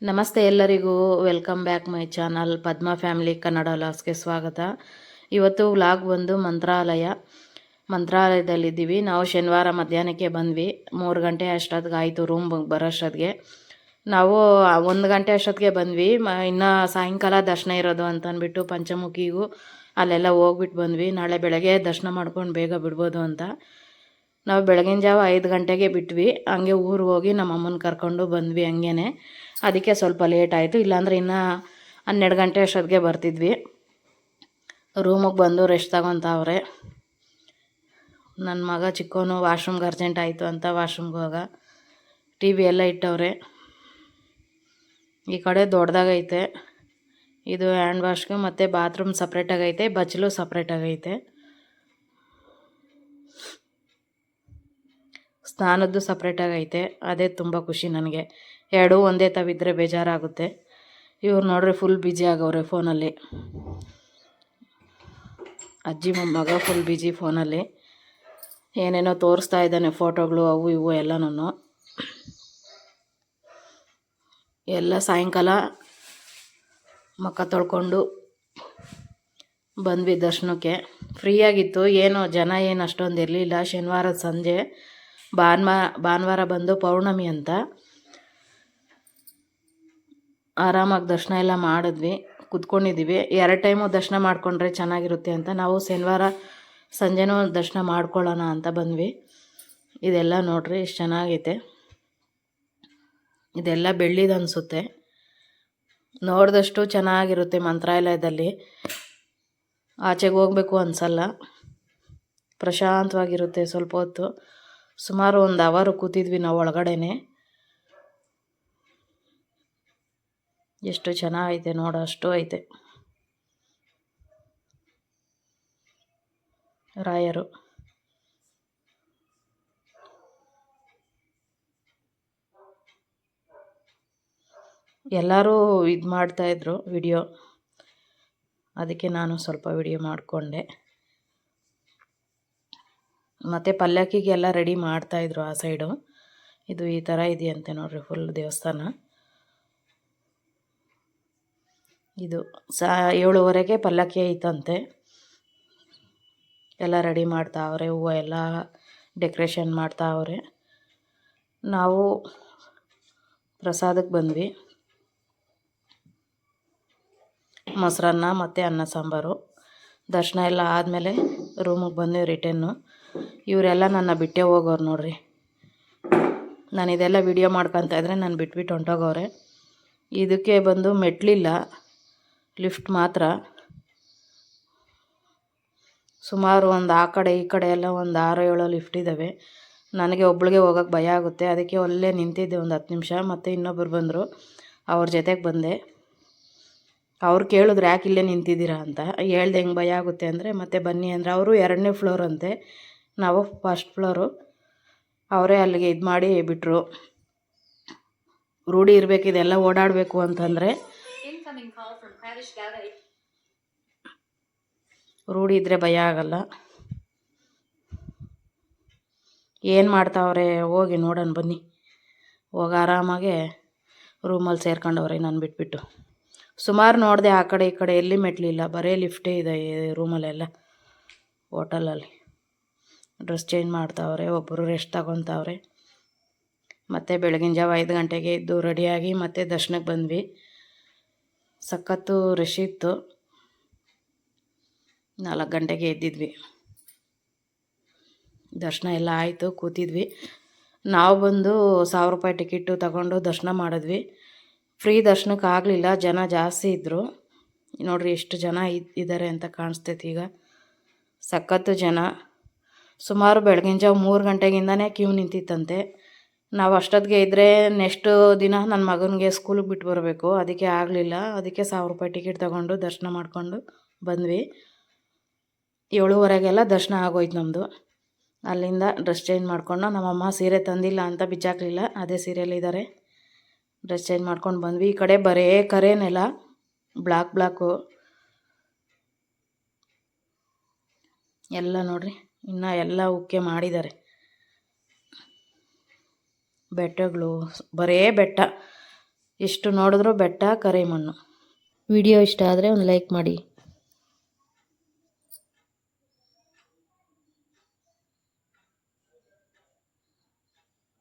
ನಮಸ್ತೆ ಎಲ್ಲರಿಗೂ. Welcome back my channel Padma family Kannada ವ್ಲಾಗ್ಸ್ಗೆ ಸ್ವಾಗತ. ಇವತ್ತು ವ್ಲಾಗ್ ಬಂದು ಮಂತ್ರಾಲಯದಲ್ಲಿದ್ದೀವಿ. ನಾವು ಶನಿವಾರ ಮಧ್ಯಾಹ್ನಕ್ಕೆ ಬಂದ್ವಿ. 3 ಗಂಟೆ ಅಷ್ಟೊತ್ತಿಗೆ ಆಯಿತು ರೂಮ್ ಬರೋಷ್ಟೊತ್ತಿಗೆ. ನಾವು 1 ಗಂಟೆ ಅಷ್ಟೊತ್ತಿಗೆ ಬಂದ್ವಿ. ಇನ್ನು ಸಾಯಂಕಾಲ ದರ್ಶನ ಇರೋದು ಅಂತ ಅಂದ್ಬಿಟ್ಟು ಪಂಚಮುಖಿಗೂ ಅಲ್ಲೆಲ್ಲ ಹೋಗ್ಬಿಟ್ಟು ಬಂದ್ವಿ. ನಾಳೆ ಬೆಳಗ್ಗೆ ದರ್ಶನ ಮಾಡ್ಕೊಂಡು ಬೇಗ ಬಿಡ್ಬೋದು ಅಂತ. ನಾವು ಬೆಳಗಿನ ಜಾವ 5 ಗಂಟೆಗೆ ಬಿಟ್ವಿ. ಹಂಗೆ ಊರಿಗೆ ಹೋಗಿ ನಮ್ಮ ಅಮ್ಮನ ಕರ್ಕೊಂಡು ಬಂದ್ವಿ ಹಂಗೇ. ಅದಕ್ಕೆ ಸ್ವಲ್ಪ ಲೇಟ್ ಆಯಿತು. ಇಲ್ಲಾಂದ್ರೆ ಇನ್ನೂ 12 ಗಂಟೆ ಅಷ್ಟೊತ್ತಿಗೆ ಬರ್ತಿದ್ವಿ. ರೂಮಿಗೆ ಬಂದು ರೆಸ್ಟ್ ತಗೊತಾವ್ರೆ. ನನ್ನ ಮಗ ಚಿಕ್ಕವನು ವಾಶ್ರೂಮ್ಗೆ ಅರ್ಜೆಂಟ್ ಆಯಿತು ಅಂತ ವಾಶ್ರೂಮ್ಗೆ ಹೋಗ. ಟಿ ವಿ ಎಲ್ಲ ಇಟ್ಟವ್ರೆ. ಈ ಕಡೆ ದೊಡ್ಡದಾಗೈತೆ. ಇದು ಹ್ಯಾಂಡ್ ವಾಶ್ಗೆ ಮತ್ತು ಬಾತ್ರೂಮ್ ಸಪ್ರೇಟಾಗೈತೆ, ಬಚ್ಚಲು ಸಪ್ರೇಟಾಗೈತೆ. ಸ್ನಾನದ್ದು ಸಪ್ರೇಟಾಗೈತೆ. ಅದೇ ತುಂಬ ಖುಷಿ ನನಗೆ. ಎರಡೂ ಒಂದೇ ತವಿದ್ರೆ ಬೇಜಾರಾಗುತ್ತೆ. ಇವ್ರು ನೋಡ್ರಿ ಫುಲ್ ಬ್ಯುಸಿ ಆಗವ್ರೆ ಫೋನಲ್ಲಿ. ಅಜ್ಜಿ ಮೊಮ್ಮಗ ಫುಲ್ ಬ್ಯುಸಿ ಫೋನಲ್ಲಿ. ಏನೇನೋ ತೋರಿಸ್ತಾ ಇದ್ದಾನೆ, ಫೋಟೋಗಳು ಅವು ಇವು ಎಲ್ಲನೂ. ಎಲ್ಲ ಸಾಯಂಕಾಲ ಮುಖ ತೊಳ್ಕೊಂಡು ಬಂದ್ವಿ ದರ್ಶನಕ್ಕೆ. ಫ್ರೀಯಾಗಿತ್ತು, ಏನೋ ಜನ ಏನು ಅಷ್ಟೊಂದು ಇರಲಿಲ್ಲ. ಶನಿವಾರದ ಸಂಜೆ, ಭಾನುವಾರ ಬಂದು ಪೌರ್ಣಮಿ ಅಂತ ಆರಾಮಾಗಿ ದರ್ಶನ ಎಲ್ಲ ಮಾಡಿದ್ವಿ. ಕುತ್ಕೊಂಡಿದ್ದೀವಿ. 2 ಟೈಮು ದರ್ಶನ ಮಾಡಿಕೊಂಡ್ರೆ ಚೆನ್ನಾಗಿರುತ್ತೆ ಅಂತ ನಾವು ಶನಿವಾರ ಸಂಜೆನೂ ದರ್ಶನ ಮಾಡ್ಕೊಳ್ಳೋಣ ಅಂತ ಬಂದ್ವಿ. ಇದೆಲ್ಲ ನೋಡ್ರಿ ಎಷ್ಟು ಚೆನ್ನಾಗೈತೆ. ಇದೆಲ್ಲ ಬೆಳ್ಳಿದು ಅನಿಸುತ್ತೆ. ನೋಡಿದಷ್ಟು ಚೆನ್ನಾಗಿರುತ್ತೆ ಮಂತ್ರಾಲಯದಲ್ಲಿ. ಆಚೆಗೆ ಹೋಗ್ಬೇಕು ಅನಿಸಲ್ಲ, ಪ್ರಶಾಂತವಾಗಿರುತ್ತೆ. ಸ್ವಲ್ಪ ಹೊತ್ತು ಸುಮಾರು 1 ಅವರ್ ಕೂತಿದ್ವಿ ನಾವು ಒಳಗಡೆನೆ. ಎಷ್ಟು ಚೆನ್ನಾಗೈತೆ ನೋಡೋ ಅಷ್ಟು ಐತೆ. ರಾಯರು ಎಲ್ಲರೂ ಇದು ಮಾಡ್ತಾಯಿದ್ರು ವಿಡಿಯೋ. ಅದಕ್ಕೆ ನಾನು ಸ್ವಲ್ಪ ವಿಡಿಯೋ ಮಾಡಿಕೊಂಡೆ. ಮತ್ತು ಪಲ್ಲಕ್ಕಿಗೆಲ್ಲ ರೆಡಿ ಮಾಡ್ತಾಯಿದ್ರು ಆ ಸೈಡು. ಇದು ಈ ಥರ ಇದೆಯಂತೆ ನೋಡ್ರಿ ಫುಲ್ ದೇವಸ್ಥಾನ. ಇದು 7:30ಗೆ ಪಲ್ಲಕ್ಕಿ ಐತಂತೆ. ಎಲ್ಲ ರೆಡಿ ಮಾಡ್ತಾವ್ರೆ, ಹೂವು ಎಲ್ಲ ಡೆಕೋರೇಷನ್ ಮಾಡ್ತಾವ್ರೆ. ನಾವು ಪ್ರಸಾದಕ್ಕೆ ಬಂದ್ವಿ. ಮೊಸರನ್ನ ಮತ್ತು ಅನ್ನ ಸಾಂಬಾರು. ದರ್ಶನ ಎಲ್ಲ ಆದಮೇಲೆ ರೂಮಿಗೆ ಬಂದ್ವಿ ರಿಟರ್ನು. ಇವರೆಲ್ಲ ನನ್ನ ಬಿಟ್ಟೇ ಹೋಗೋರು ನೋಡ್ರಿ. ನಾನು ಇದೆಲ್ಲ ವಿಡಿಯೋ ಮಾಡ್ಕೊತಾ ಇದ್ರೆ ನಾನು ಬಿಟ್ಬಿಟ್ಟು ಹೊಂಟೋಗವ್ರೆ. ಇದಕ್ಕೆ ಬಂದು ಮೆಟ್ಲಿಲ್ಲ, ಲಿಫ್ಟ್ ಮಾತ್ರ. ಸುಮಾರು ಒಂದು ಆ ಕಡೆ ಈ ಕಡೆ ಎಲ್ಲ ಒಂದು 6-7 ಲಿಫ್ಟ್ ಇದ್ದಾವೆ. ನನಗೆ ಒಬ್ಳಿಗೆ ಹೋಗೋಕ್ಕೆ ಭಯ ಆಗುತ್ತೆ. ಅದಕ್ಕೆ ಅಲ್ಲೇ ನಿಂತಿದ್ದೆ ಒಂದು 10 ನಿಮಿಷ. ಮತ್ತು ಇನ್ನೊಬ್ಬರು ಬಂದರು, ಅವ್ರ ಜೊತೆಗೆ ಬಂದೆ. ಅವ್ರು ಕೇಳಿದ್ರು ಯಾಕೆ ಇಲ್ಲೇ ನಿಂತಿದ್ದೀರಾ ಅಂತ. ಹೇಳ್ದೆ ಹೆಂಗೆ ಭಯ ಆಗುತ್ತೆ ಅಂದರೆ, ಮತ್ತೆ ಬನ್ನಿ ಅಂದರೆ. ಅವರು 2ನೇ ಫ್ಲೋರ್ ಅಂತೆ, ನಾವು 1st ಫ್ಲೋರು. ಅವರೇ ಅಲ್ಲಿಗೆ ಇದು ಮಾಡಿ ಬಿಟ್ಟರು. ರೂಢಿ ಇರಬೇಕು ಇದೆಲ್ಲ ಓಡಾಡಬೇಕು ಅಂತಂದರೆ. ರೂಢಿ ಇದ್ದರೆ ಭಯ ಆಗಲ್ಲ. ಏನು ಮಾಡ್ತಾವ್ರೆ ಹೋಗಿ ನೋಡೋಣ ಬನ್ನಿ. ಹೋಗಿ ಆರಾಮಾಗೆ ರೂಮಲ್ಲಿ ಸೇರ್ಕೊಂಡವ್ರೆ ನಾನು ಬಿಟ್ಬಿಟ್ಟು. ಸುಮಾರು ನೋಡಿದೆ ಆ ಕಡೆ ಈ ಕಡೆ, ಎಲ್ಲಿ ಮೆಟ್ಲಿಲ್ಲ, ಬರೀ ಲಿಫ್ಟೇ ಇದೆ ರೂಮಲ್ಲೆಲ್ಲ. ಹೋಟೆಲಲ್ಲಿ ಡ್ರೆಸ್ ಚೇಂಜ್ ಮಾಡ್ತಾವ್ರೆ, ಒಬ್ಬರು ರೆಸ್ಟ್ ತಗೊತಾವ್ರೆ. ಮತ್ತು ಬೆಳಗಿನ ಜಾವ 5 ಗಂಟೆಗೆ ಎದ್ದು ರೆಡಿಯಾಗಿ ಮತ್ತೆ ದರ್ಶನಕ್ಕೆ ಬಂದ್ವಿ. ಸಖತ್ತು ರಶ್ ಇತ್ತು. 4 ಗಂಟೆಗೆ ಎದ್ದಿದ್ವಿ. ದರ್ಶನ ಎಲ್ಲ ಆಯಿತು, ಕೂತಿದ್ವಿ. ನಾವು ಬಂದು 1000 ರೂಪಾಯಿ ಟಿಕೆಟು ತಗೊಂಡು ದರ್ಶನ ಮಾಡಿದ್ವಿ. ಫ್ರೀ ದರ್ಶನಕ್ಕೆ ಆಗಲಿಲ್ಲ, ಜನ ಜಾಸ್ತಿ ಇದ್ದರು. ನೋಡಿರಿ ಎಷ್ಟು ಜನ ಇದ್ದಾರೆ ಅಂತ ಕಾಣಿಸ್ತೈತಿ ಈಗ. ಸಖತ್ತು ಜನ. ಸುಮಾರು ಬೆಳಗಿನ ಜಾವ 3 ಗಂಟೆಗಿಂದನೇ ಕ್ಯೂ ನಿಂತಿತ್ತಂತೆ. ನಾವು ಅಷ್ಟೊತ್ತಿಗೆ ಇದ್ದರೆ ನೆಕ್ಸ್ಟ್ ದಿನ ನನ್ನ ಮಗನಿಗೆ ಸ್ಕೂಲಿಗೆ ಬಿಟ್ಟು ಬರಬೇಕು. ಅದಕ್ಕೆ ಆಗಲಿಲ್ಲ. ಅದಕ್ಕೆ 1000 ರೂಪಾಯಿ ಟಿಕೆಟ್ ತಗೊಂಡು ದರ್ಶನ ಮಾಡಿಕೊಂಡು ಬಂದ್ವಿ. 7:30ಗೆಲ್ಲ ದರ್ಶನ ಆಗೋಯ್ತು ನಮ್ಮದು. ಅಲ್ಲಿಂದ ಡ್ರೆಸ್ ಚೇಂಜ್ ಮಾಡಿಕೊಂಡು, ನಮ್ಮಮ್ಮ ಸೀರೆ ತಂದಿಲ್ಲ ಅಂತ ಬಿಚ್ಚಾಕಲಿಲ್ಲ, ಅದೇ ಸೀರೆಯಲ್ಲಿದ್ದಾರೆ. ಡ್ರೆಸ್ ಚೇಂಜ್ ಮಾಡ್ಕೊಂಡು ಬಂದ್ವಿ. ಈ ಕಡೆ ಬರೇ ಕರೇನೆಲ್ಲ, ಬ್ಲಾಕು ಎಲ್ಲ ನೋಡ್ರಿ. ಇನ್ನು ಎಲ್ಲ ಉಕ್ಕೆ ಮಾಡಿದ್ದಾರೆ. ಬೆಟ್ಟಗಳು, ಬರೇ ಬೆಟ್ಟ. ಎಷ್ಟು ನೋಡಿದ್ರೂ ಬೆಟ್ಟ ಕರಿ ಮಣ್ಣು. ವಿಡಿಯೋ ಇಷ್ಟ ಆದರೆ ಒಂದು ಲೈಕ್ ಮಾಡಿ.